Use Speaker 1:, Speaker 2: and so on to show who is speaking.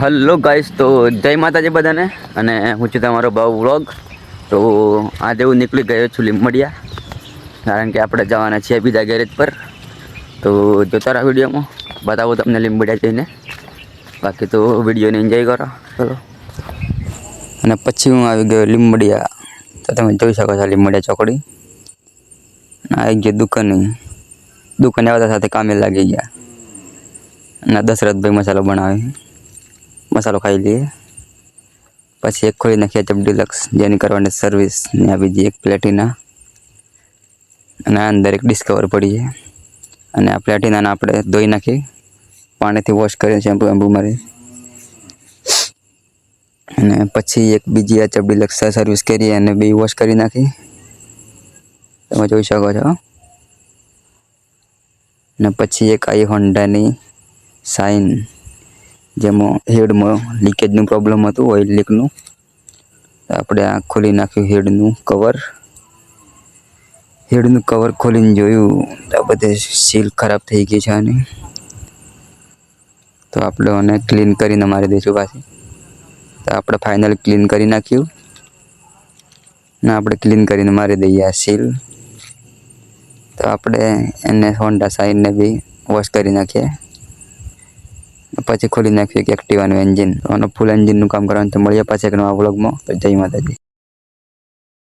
Speaker 1: Hello guys, તો જય માતાજી બધાને. અને હું છું તમારો ભાવ વ્લોગ. તો આજે હું નીકળી ગયો છું લીંબડિયા, કારણ કે આપણે જવાના છીએ બીજા ગેરેજ પર. તો જોતા રહો વિડીયોમાં, બતાવો તમને લીંબડિયા જઈને. બાકી તો વિડીયોને એન્જોય કરો ચલો. અને પછી હું આવી ગયો લીંબડિયા. તો તમે જોઈ શકો છો લીંબડિયા ચોકડી. આવી ગયો દુકાને આવતા સાથે કામે લાગી ગયા. અને દશરથભાઈ મસાલો બનાવે, મસાલો ખાઈ લઈએ. પછી એક ખોલી નાખીએ ચપ ડિલક્સ, જેની કરવાની સર્વિસ ને આ બીજી એક પ્લેટિના. અને અંદર એક ડિસ્કવર પડી છે. અને આ પ્લેટિનાને આપણે ધોઈ નાખી, પાણીથી વોશ કરીએ શેમ્પુ વેમ્પુ મારી. અને પછી એક બીજી આ ચપ ડિલક્સ સર્વિસ કરીએ અને બે વોશ કરી નાખી. તમે જોઈ શકો છો. અને પછી એક આવી હોન્ડાની સાઇન, જેમાં હેડમાં લીકેજનું પ્રોબ્લેમ હતું, ઓઇલ લીકનું. આપણે આ ખોલી નાખ્યું હેડનું કવર. હેડનું કવર ખોલીને જોયું તો આ બધે સીલ ખરાબ થઈ ગઈ છે આની. તો આપણે આને ક્લીન કરીને મારી દઈશું પાછી. તો આપણે ફાઇનલ ક્લીન કરી નાખ્યું. ને આપણે ક્લીન કરીને મારી દઈએ આ સીલ. તો આપણે એને હોન્ડા સાઇનને બી વોશ કરી નાખીએ. પછી ખોલી નાખ્યું એક એક્ટિવાનું એન્જિન. આનું ફૂલ એન્જિનનું કામ કરવાનું તો મળીએ પાછા એક નવા વ્લોગમાં. તો જય માતાજી.